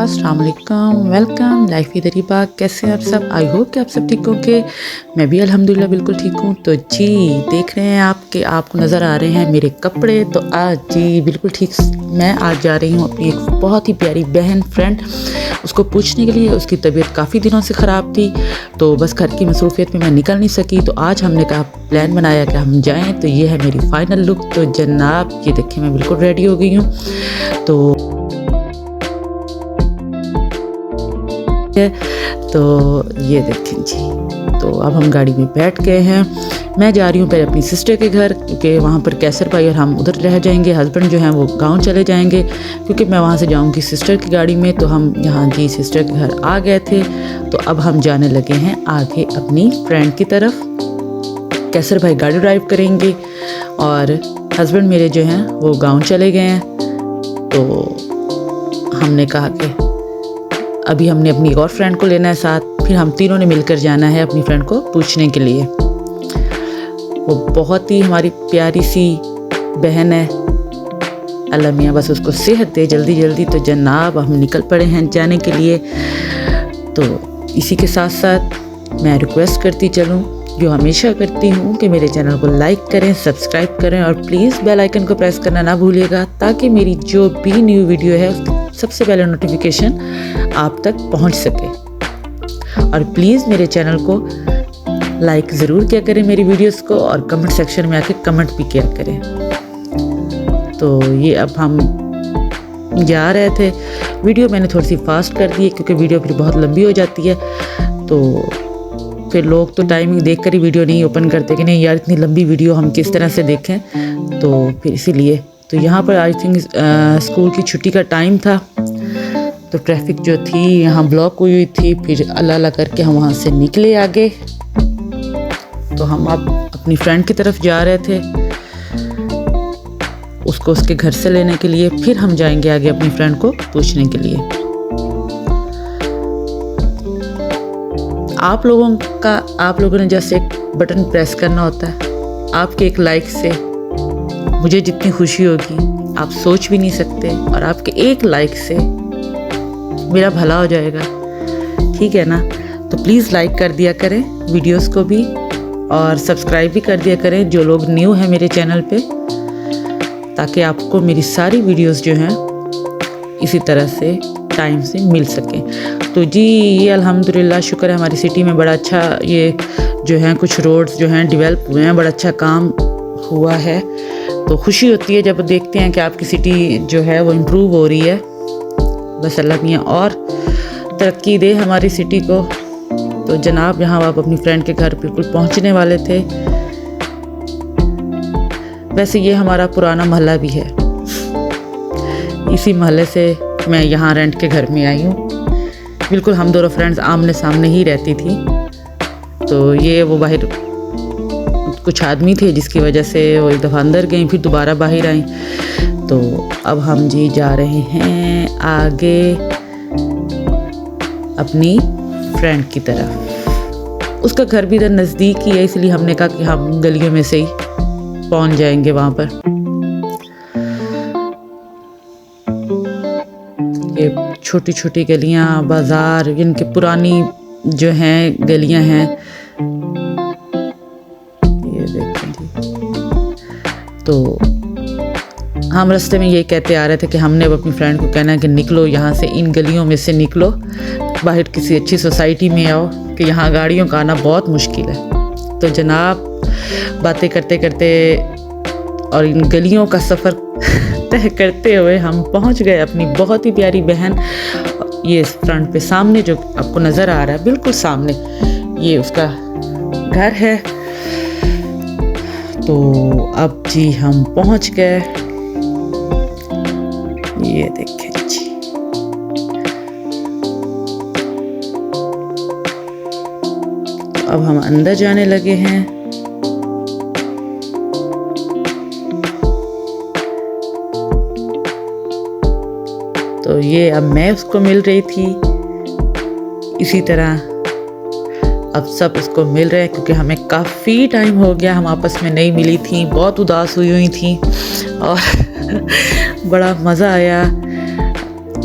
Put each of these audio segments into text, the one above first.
अस्सलाम वालेकुम, welcome life की तरीबा। कैसे हैं आप सब? आई होप कि आप सब ठीक होंगे। मैं भी अल्हम्दुलिल्लाह बिल्कुल ठीक हूँ। तो जी देख रहे हैं आप कि आपको नज़र आ रहे हैं मेरे कपड़े। तो आज जी बिल्कुल ठीक, मैं आज जा रही हूँ अपनी एक बहुत ही प्यारी बहन फ्रेंड उसको पूछने के लिए। उसकी तबीयत काफ़ी दिनों से ख़राब थी, तो बस घर की मसरूफियत में मैं निकल नहीं सकी। तो आज हमने कहा प्लान बनाया कि हम जाएँ। तो ये है मेरी फ़ाइनल लुक। तो जनाब ये देखिए मैं बिल्कुल रेडी हो गई हूँ। तो ये देखें जी, तो अब हम गाड़ी में बैठ गए हैं। मैं जा रही हूँ पहले अपनी सिस्टर के घर, क्योंकि वहाँ पर कैसर भाई और हम उधर रह जाएंगे। हस्बैंड जो हैं वो गांव चले जाएंगे, क्योंकि मैं वहाँ से जाऊँगी सिस्टर की गाड़ी में। तो हम यहाँ जी सिस्टर के घर आ गए थे। तो अब हम जाने लगे हैं आगे अपनी फ्रेंड की तरफ। कैसर भाई गाड़ी ड्राइव करेंगे और हस्बैंड मेरे जो हैं वो गाँव चले गए हैं। तो हमने कहा कि अभी हमने अपनी एक और फ्रेंड को लेना है साथ, फिर हम तीनों ने मिलकर जाना है अपनी फ्रेंड को पूछने के लिए। वो बहुत ही हमारी प्यारी सी बहन है, अल्लाह मियाँ बस उसको सेहत दे जल्दी जल्दी। तो जनाब हम निकल पड़े हैं जाने के लिए। तो इसी के साथ साथ मैं रिक्वेस्ट करती चलूँ, जो हमेशा करती हूँ, कि मेरे चैनल को लाइक करें, सब्सक्राइब करें और प्लीज़ बेल आइकन को प्रेस करना ना भूलिएगा, ताकि मेरी जो भी न्यू वीडियो है उसकी सबसे पहले नोटिफिकेशन आप तक पहुंच सके। और प्लीज़ मेरे चैनल को लाइक ज़रूर किया करें मेरी वीडियोस को, और कमेंट सेक्शन में आके कमेंट भी किया करें। तो ये अब हम जा रहे थे। वीडियो मैंने थोड़ी सी फास्ट कर दी है, क्योंकि वीडियो फिर बहुत लंबी हो जाती है। तो फिर लोग तो टाइमिंग देख कर ही वीडियो नहीं ओपन करते कि नहीं यार इतनी लंबी वीडियो हम किस तरह से देखें। तो फिर इसीलिए तो यहाँ पर आई थिंक स्कूल की छुट्टी का टाइम था, तो ट्रैफिक जो थी यहाँ ब्लॉक हुई थी। फिर अल्लाह अल्लाह करके हम वहाँ से निकले आगे। तो हम अब अपनी फ्रेंड की तरफ जा रहे थे, उसको उसके घर से लेने के लिए। फिर हम जाएंगे आगे अपनी फ्रेंड को पूछने के लिए। आप लोगों ने जैसे एक बटन प्रेस करना होता है, आपके एक लाइक से मुझे जितनी खुशी होगी आप सोच भी नहीं सकते। और आपके एक लाइक से मेरा भला हो जाएगा, ठीक है ना? तो प्लीज़ लाइक कर दिया करें वीडियोस को भी, और सब्सक्राइब भी कर दिया करें जो लोग न्यू हैं मेरे चैनल पे, ताकि आपको मेरी सारी वीडियोस जो हैं इसी तरह से टाइम से मिल सकें। तो जी ये अल्हम्दुलिल्लाह शुक्र है हमारी सिटी में बड़ा अच्छा ये जो हैं कुछ रोड्स जो हैं डेवलप हुए हैं, बड़ा अच्छा काम हुआ है। तो खुशी होती है जब देखते हैं कि आपकी सिटी जो है वो इम्प्रूव हो रही है। बस अल्लाह मियाँ और तरक्की दे हमारी सिटी को। तो जनाब यहाँ आप अपनी फ्रेंड के घर बिल्कुल पहुँचने वाले थे। वैसे ये हमारा पुराना मोहल्ला भी है, इसी मोहल्ले से मैं यहाँ रेंट के घर में आई हूँ। बिल्कुल हम दोनों फ्रेंड्स आमने सामने ही रहती थी। तो ये वो बाहर कुछ आदमी थे जिसकी वजह से वो एक दफ़ा अंदर गई, फिर दोबारा बाहर आई। तो अब हम जी जा रहे हैं आगे अपनी फ्रेंड की तरफ। उसका घर भी इधर नज़दीक ही है, इसलिए हमने कहा कि हम गलियों में से ही पहुंच जाएंगे वहाँ पर। ये छोटी छोटी गलियाँ, बाज़ार, इनकी पुरानी जो हैं गलियाँ हैं, ये देखें जी। तो हम रास्ते में ये कहते आ रहे थे कि हमने अब अपनी फ्रेंड को कहना है कि निकलो यहाँ से, इन गलियों में से निकलो, बाहर किसी अच्छी सोसाइटी में आओ, कि यहाँ गाड़ियों का आना बहुत मुश्किल है। तो जनाब बातें करते करते और इन गलियों का सफ़र तय करते हुए हम पहुँच गए अपनी बहुत ही प्यारी बहन। ये फ्रंट पे सामने जो आपको नज़र आ रहा है बिल्कुल सामने, ये उसका घर है। तो अब जी हम पहुँच गए, ये देखें जी। तो अब हम अंदर जाने लगे हैं। तो ये अब मैं उसको मिल रही थी, इसी तरह अब सब उसको मिल रहे हैं, क्योंकि हमें काफ़ी टाइम हो गया हम आपस में नहीं मिली थी, बहुत उदास हुई थी और बड़ा मज़ा आया।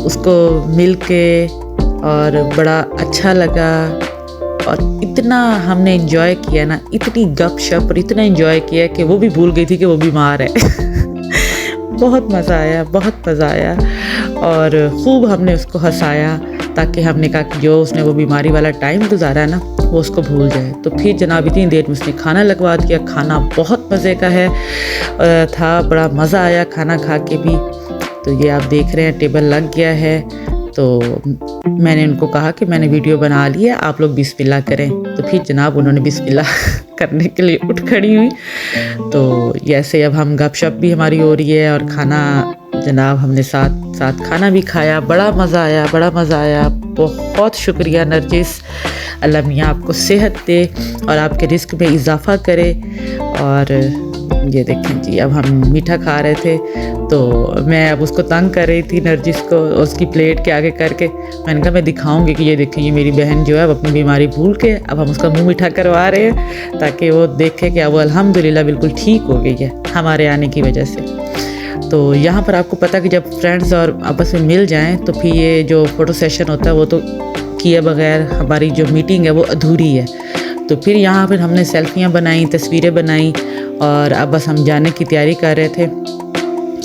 उसको मिल के और बड़ा अच्छा लगा और इतना हमने एंजॉय किया ना, इतनी गपशप और इतना एंजॉय किया कि वो भी भूल गई थी कि वो बीमार है। बहुत मज़ा आया, बहुत मज़ा आया और ख़ूब हमने उसको हंसाया ताकि हमने कहा कि जो उसने वो बीमारी वाला टाइम गुजारा है ना वो उसको भूल जाए। तो फिर जनाब इतनी देर में उसने खाना लगवा दिया। खाना बहुत मज़े का था, बड़ा मज़ा आया खाना खा के भी। तो ये आप देख रहे हैं टेबल लग गया है। तो मैंने उनको कहा कि मैंने वीडियो बना ली है, आप लोग बिस्मिल्लाह करें। तो फिर जनाब उन्होंने बिस्मिल्लाह करने के लिए उठ खड़ी हुई। तो ऐसे अब हम गपशप भी हमारी हो रही है और खाना जनाब हमने साथ साथ खाना भी खाया। बड़ा मज़ा आया, बड़ा मज़ा आया। बहुत शुक्रिया नरजिस, अल्लाह मियाँ आपको सेहत दे और आपके रिस्क में इजाफ़ा करे। और ये देखें जी, अब हम मीठा खा रहे थे तो मैं अब उसको तंग कर रही थी नरजिस को उसकी प्लेट के आगे करके। मैंने कहा मैं दिखाऊंगी कि ये देखें ये मेरी बहन जो है अब अपनी बीमारी भूल के अब हम उसका मुंह मीठा करवा रहे हैं ताकि वो देखे कि अब वो अल्हम्दुलिल्लाह बिल्कुल ठीक हो गई है हमारे आने की वजह से। तो यहाँ पर आपको पता कि जब फ्रेंड्स और आपस में मिल जाएं तो फिर ये जो फ़ोटो सेशन होता है वो तो किए बगैर हमारी जो मीटिंग है वो अधूरी है। तो फिर यहाँ पर हमने सेल्फियाँ बनाई, तस्वीरें बनाई और अब बस हम जाने की तैयारी कर रहे थे।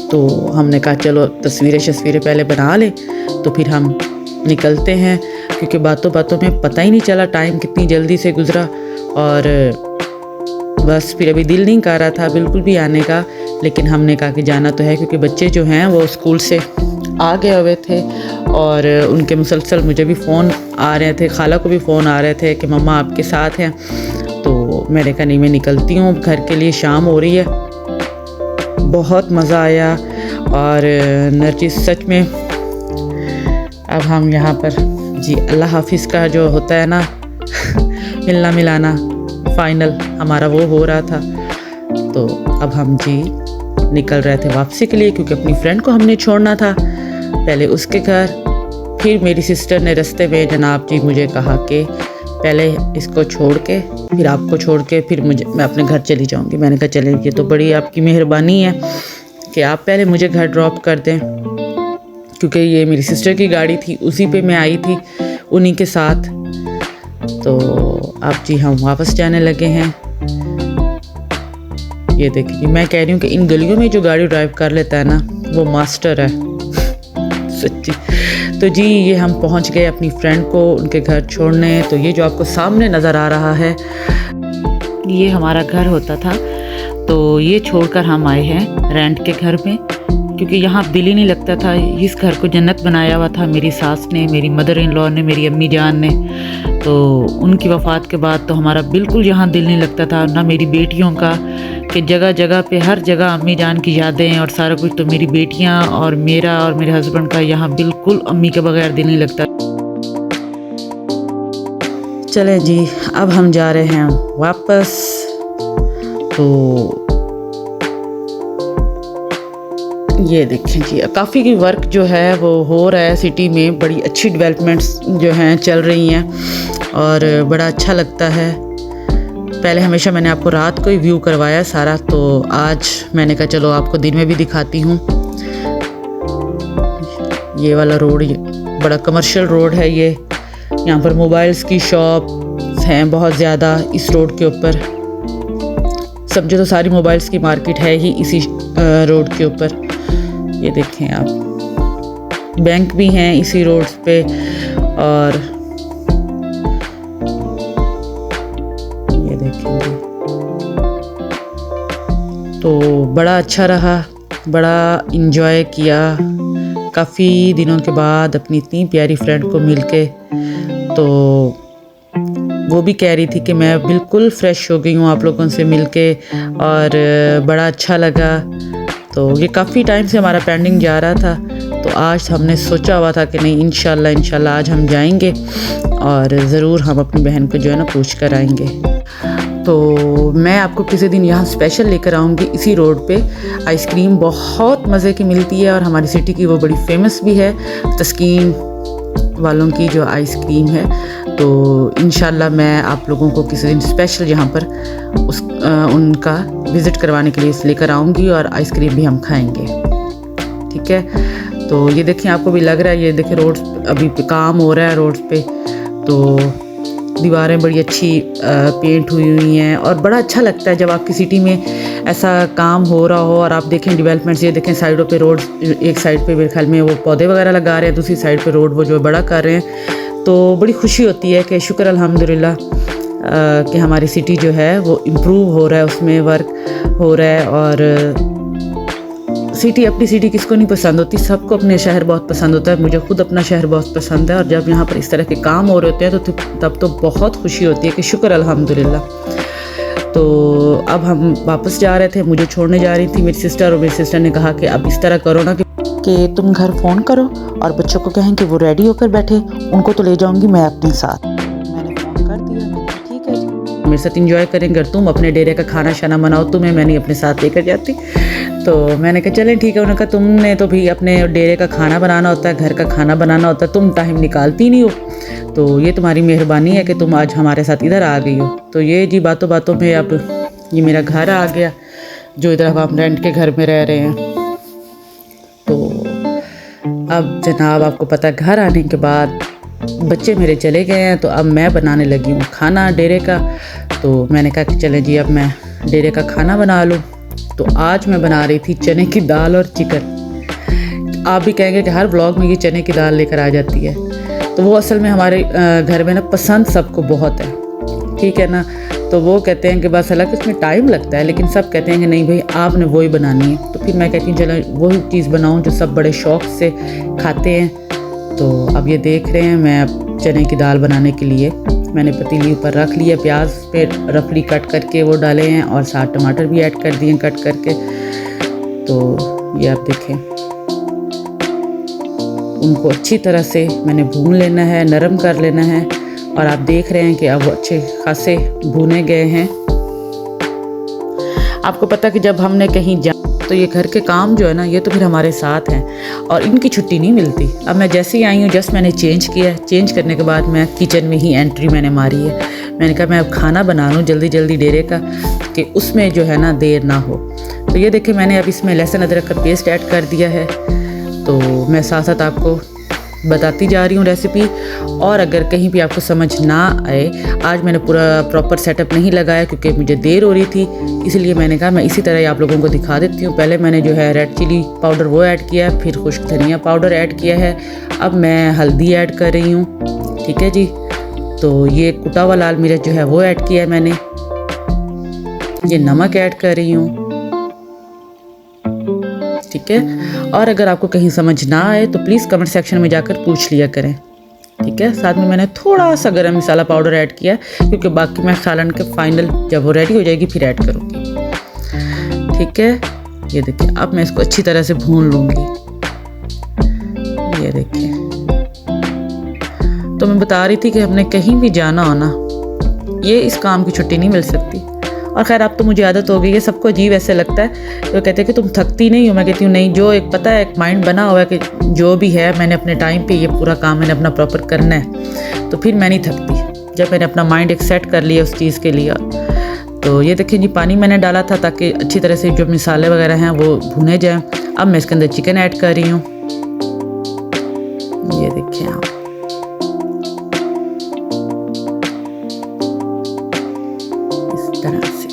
तो हमने कहा चलो तस्वीरें पहले बना लें तो फिर हम निकलते हैं, क्योंकि बातों बातों में पता ही नहीं चला टाइम कितनी जल्दी से गुज़रा। और बस फिर अभी दिल नहीं कर रहा था बिल्कुल भी आने का, लेकिन हमने कहा कि जाना तो है क्योंकि बच्चे जो हैं वो स्कूल से आ गए हुए थे और उनके मुसलसल मुझे भी फ़ोन आ रहे थे, खाला को भी फ़ोन आ रहे थे कि मम्मा आपके साथ हैं। तो मैंने कहा नहीं मैं निकलती हूँ घर के लिए, शाम हो रही है। बहुत मज़ा आया और नरजिस सच में अब हम यहाँ पर जी अल्लाह हाफिज़ का जो होता है ना मिलना मिलाना फाइनल हमारा वो हो रहा था। तो अब हम जी निकल रहे थे वापसी के लिए, क्योंकि अपनी फ्रेंड को हमने छोड़ना था पहले उसके घर। फिर मेरी सिस्टर ने रास्ते में जनाब जी मुझे कहा कि पहले इसको छोड़ के फिर आपको छोड़ के फिर मैं अपने घर चली जाऊंगी। मैंने कहा चलें, ये तो बड़ी आपकी मेहरबानी है कि आप पहले मुझे घर ड्रॉप कर दें, क्योंकि ये मेरी सिस्टर की गाड़ी थी, उसी पे मैं आई थी उन्हीं के साथ। तो अब जी हम वापस जाने लगे हैं। ये देखिए मैं कह रही हूँ कि इन गलियों में जो गाड़ी ड्राइव कर लेता है ना वो मास्टर है सच्ची। तो जी ये हम पहुंच गए अपनी फ्रेंड को उनके घर छोड़ने। तो ये जो आपको सामने नज़र आ रहा है ये हमारा घर होता था। तो ये छोड़कर हम आए हैं रेंट के घर में, क्योंकि यहाँ दिल ही नहीं लगता था। इस घर को जन्नत बनाया हुआ था मेरी सास ने, मेरी मदर इन लॉ ने, मेरी अम्मी जान ने। तो उनकी वफ़ात के बाद तो हमारा बिल्कुल यहाँ दिल नहीं लगता था, ना मेरी बेटियों का, कि जगह जगह पे हर जगह अम्मी जान की यादें और सारा कुछ। तो मेरी बेटियाँ और मेरा और मेरे हस्बैंड का यहाँ बिल्कुल अम्मी के बगैर दिल नहीं लगता। चलें जी अब हम जा रहे हैं वापस। तो ये देखें जी काफ़ी की वर्क जो है वो हो रहा है सिटी में, बड़ी अच्छी डेवलपमेंट्स जो हैं चल रही हैं और बड़ा अच्छा लगता है। पहले हमेशा मैंने आपको रात को ही व्यू करवाया सारा, तो आज मैंने कहा चलो आपको दिन में भी दिखाती हूँ। ये वाला रोड बड़ा कमर्शियल रोड है ये, यहाँ पर मोबाइल्स की शॉप हैं बहुत ज़्यादा इस रोड के ऊपर। समझो तो सारी मोबाइल्स की मार्केट है ही इसी रोड के ऊपर। ये देखें आप, बैंक भी हैं इसी रोड पे। और ये देखेंगे तो बड़ा अच्छा रहा, बड़ा इन्जॉय किया काफ़ी दिनों के बाद अपनी इतनी प्यारी फ्रेंड को मिलके। तो वो भी कह रही थी कि मैं बिल्कुल फ़्रेश हो गई हूँ आप लोगों से मिलके और बड़ा अच्छा लगा। तो ये काफ़ी टाइम से हमारा पेंडिंग जा रहा था, तो आज हमने सोचा हुआ था कि नहीं इंशाल्लाह आज हम जाएंगे और ज़रूर हम अपनी बहन को जो है ना पूछ कर आएंगे। तो मैं आपको किसी दिन यहाँ स्पेशल लेकर आऊँगी। इसी रोड पे आइसक्रीम बहुत मज़े की मिलती है और हमारी सिटी की वो बड़ी फेमस भी है, तस्कीन वालों की जो आइसक्रीम है। तो इंशाल्लाह मैं आप लोगों को किसी दिन स्पेशल यहाँ पर उनका विज़िट करवाने के लिए लेकर आऊँगी और आइसक्रीम भी हम खाएंगे, ठीक है। तो ये देखिए, आपको भी लग रहा है, ये देखिए रोड अभी काम हो रहा है रोड पे, तो दीवारें बड़ी अच्छी पेंट हुई हैं और बड़ा अच्छा लगता है जब आपकी सिटी में ऐसा काम हो रहा हो और आप देखें डेवलपमेंट्स। ये देखें साइडों पे रोड, एक साइड पे मेरे ख्याल में वो पौधे वगैरह लगा रहे हैं, दूसरी साइड पे रोड वो जो बड़ा कर रहे हैं। तो बड़ी खुशी होती है कि शुक्र अल्हम्दुलिल्लाह कि हमारी सिटी जो है वो इम्प्रूव हो रहा है, उसमें वर्क हो रहा है। और सिटी, अपनी सिटी किसको नहीं पसंद होती, सबको अपने शहर बहुत पसंद होता है। मुझे खुद अपना शहर बहुत पसंद है और जब यहाँ पर इस तरह के काम हो रहे होते हैं तो तब तो बहुत खुशी होती है कि शुक्र अल्हम्दुलिल्लाह। तो अब हम वापस जा रहे थे, मुझे छोड़ने जा रही थी मेरी सिस्टर, और मेरी सिस्टर ने कहा कि अब इस तरह करो ना कि तुम घर फ़ोन करो और बच्चों को कहें कि वो रेडी होकर बैठे, उनको तो ले जाऊँगी मैं अपने साथ। मैंने फ़ोन कर दिया, मैंने ठीक है जी, मेरे साथ इंजॉय करेंगे, अगर तुम अपने डेरे का खाना शाना बनाओ तुम्हें मैं नहीं अपने साथ लेकर जाती। तो मैंने कहा चलें ठीक है। उन्होंने कहा तुमने तो भी अपने डेरे का खाना बनाना होता है, घर का खाना बनाना होता है, तुम टाइम निकालती नहीं हो, तो ये तुम्हारी मेहरबानी है कि तुम आज हमारे साथ इधर आ गई हो। तो ये जी बातों बातों में अब ये मेरा घर आ गया, जो इधर हम रेंट के घर में रह रहे हैं। तो अब जनाब आपको पता है, घर आने के बाद बच्चे मेरे चले गए हैं, तो अब मैं बनाने लगी हूँ खाना डेरे का। तो मैंने कहा कि चलें जी अब मैं डेरे का खाना बना लूँ। तो आज मैं बना रही थी चने की दाल और चिकन। आप भी कहेंगे कि हर ब्लॉग में ये चने की दाल लेकर आ जाती है, तो वो असल में हमारे घर में ना पसंद सबको बहुत है, ठीक है ना। तो वो कहते हैं कि बस हालांकि इसमें टाइम लगता है, लेकिन सब कहते हैं कि नहीं भाई आपने वही बनानी है। तो फिर मैं कहती हूँ चलो वही चीज़ बनाऊँ जो सब बड़े शौक़ से खाते हैं। तो अब ये देख रहे हैं, मैं अब चने की दाल बनाने के लिए मैंने पतीली ऊपर रख लिया, प्याज पे रफली कट करके वो डाले हैं और साथ टमाटर भी ऐड कर दिए कट करके। तो ये आप देखें, उनको अच्छी तरह से मैंने भून लेना है, नरम कर लेना है। और आप देख रहे हैं कि अब अच्छे खासे भुने गए हैं। आपको पता कि जब हमने कहीं जा तो ये घर के काम जो है ना, ये तो फिर हमारे साथ हैं और इनकी छुट्टी नहीं मिलती। अब मैं जैसे ही आई हूँ, जस्ट मैंने चेंज किया, चेंज करने के बाद मैं किचन में ही एंट्री मैंने मारी है। मैंने कहा मैं अब खाना बना लूँ जल्दी जल्दी डेरे का, कि उसमें जो है ना देर ना हो। तो ये देखिए मैंने अब इसमें लहसुन अदरक का पेस्ट ऐड कर दिया है। तो मैं साथ साथ आपको बताती जा रही हूँ रेसिपी। और अगर कहीं भी आपको समझ ना आए, आज मैंने पूरा प्रॉपर सेटअप नहीं लगाया क्योंकि मुझे देर हो रही थी, इसलिए मैंने कहा मैं इसी तरह आप लोगों को दिखा देती हूँ। पहले मैंने जो है रेड चिली पाउडर वो ऐड किया है, फिर खुश्क धनिया पाउडर ऐड किया है, अब मैं हल्दी ऐड कर रही हूँ, ठीक है जी। तो ये कुटा हुआ लाल मिर्च जो है वो ऐड किया है मैंने, ये नमक ऐड कर रही हूँ, ठीक है। और अगर आपको कहीं समझ ना आए तो प्लीज़ कमेंट सेक्शन में जाकर पूछ लिया करें, ठीक है। साथ में मैंने थोड़ा सा गरम मसाला पाउडर ऐड किया, क्योंकि बाकी मैं सालन के फाइनल जब वो रेडी हो जाएगी फिर ऐड करूँगी, ठीक है। ये देखिए अब मैं इसको अच्छी तरह से भून लूँगी, ये देखिए। तो मैं बता रही थी कि हमने कहीं भी जाना हो ना, ये इस काम की छुट्टी नहीं मिल सकती। और खैर अब तो मुझे आदत हो गई है, सबको अजीब ऐसे लगता है, तो कहते हैं कि तुम थकती नहीं हो। मैं कहती हूँ नहीं, जो एक पता है एक माइंड बना हुआ है कि जो भी है मैंने अपने टाइम पे ये पूरा काम मैंने अपना प्रॉपर करना है, तो फिर मैं नहीं थकती जब मैंने अपना माइंड एक सेट कर लिया उस चीज़ के लिए। तो ये देखिए जी, पानी मैंने डाला था ताकि अच्छी तरह से जो मसाले वगैरह हैं वो भुने जाएँ। अब मैं इसके अंदर चिकन ऐड कर रही हूँ, ये देखिए आप। इस तरह से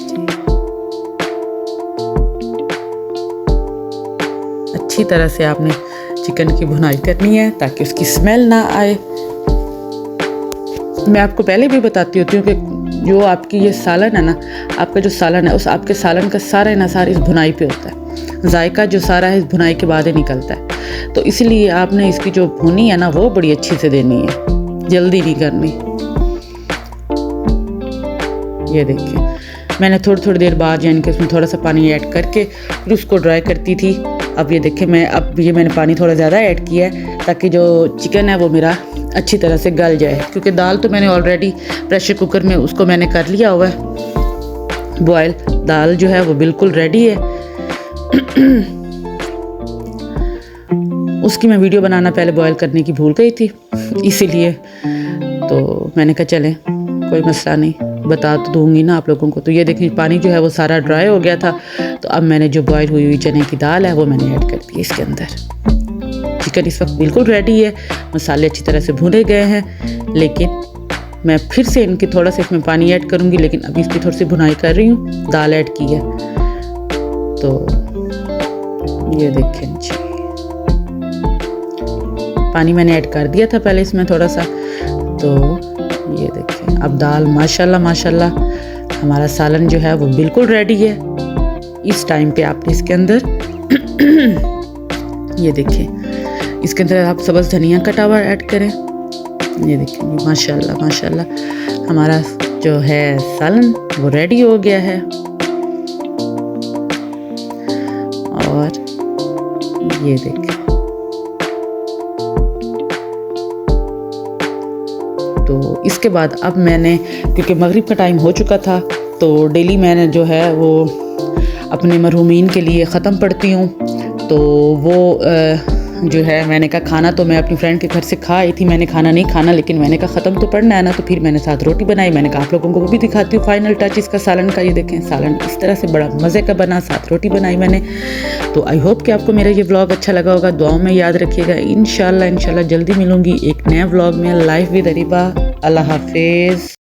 अच्छी तरह से आपने चिकन की भुनाई करनी है ताकि उसकी स्मेल ना आए। मैं आपको पहले भी बताती होती हूँ कि जो आपकी ये सालन है ना, आपका जो सालन है उस आपके सालन का सारा इन्हसार इस भुनाई पे होता है, जायका जो सारा है इस भुनाई के बाद ही निकलता है। तो इसलिए आपने इसकी जो भुनी है ना वो बड़ी अच्छी से देनी है, जल्दी नहीं करनी। ये देखिए मैंने थोड़ी थोड़ी देर बाद यानी कि उसमें थोड़ा सा पानी ऐड करके फिर उसको ड्राई करती थी। अब ये देखिए मैंने पानी थोड़ा ज़्यादा ऐड किया है ताकि जो चिकन है वो मेरा अच्छी तरह से गल जाए, क्योंकि दाल तो मैंने ऑलरेडी प्रेशर कुकर में उसको मैंने कर लिया हुआ है बॉयल। दाल जो है वो बिल्कुल रेडी है। उसकी मैं वीडियो बनाना पहले बॉयल करने की भूल गई थी, इसीलिए तो मैंने कहा चलें कोई मसला नहीं, बता तो दूंगी ना आप लोगों को। तो ये देखिए पानी जो है वो सारा ड्राई हो गया था। तो अब मैंने जो बॉयल हुई चने की दाल है वो मैंने ऐड कर दी इसके अंदर। चिकन इस वक्त बिल्कुल रेडी है, मसाले अच्छी तरह से भुने गए हैं, लेकिन मैं फिर से इनके थोड़ा सा इसमें पानी ऐड करूँगी, लेकिन अभी इसकी थोड़ी सी भुनाई कर रही हूँ, दाल ऐड की है। तो ये देखें जी, पानी मैंने ऐड कर दिया था पहले इसमें थोड़ा सा। तो ये देखें, अब दाल माशाल्लाह माशाल्लाह, हमारा सालन जो है वो बिल्कुल रेडी है। इस टाइम पे आपने इसके अंदर ये देखें, इसके अंदर आप सब्ज़ धनिया कटा हुआ ऐड करें। ये देखें माशाल्लाह माशाल्लाह, हमारा जो है सालन वो रेडी हो गया है। और ये देखें, तो इसके बाद अब मैंने, क्योंकि मगरिब का टाइम हो चुका था, तो डेली मैंने जो है वो अपने मरहूमीन के लिए ख़त्म पढ़ती हूँ। तो वो जो है मैंने कहा खाना तो मैं अपनी फ्रेंड के घर से खा आई थी, मैंने खाना नहीं खाना, लेकिन मैंने कहा ख़त्म तो पढ़ना है ना, तो फिर मैंने साथ रोटी बनाई। मैंने कहा आप लोगों को वो भी दिखाती हूँ फाइनल टच इसका सालन का। ये देखें सालन इस तरह से बड़ा मज़े का बना, साथ रोटी बनाई मैंने। तो आई होप कि आपको मेरा ये व्लॉग अच्छा लगा होगा। दुआओं में याद रखिएगा। इंशाल्लाह जल्दी मिलूँगी एक नए व्लॉग में। Life with Areeba. अल्लाह हाफिज़।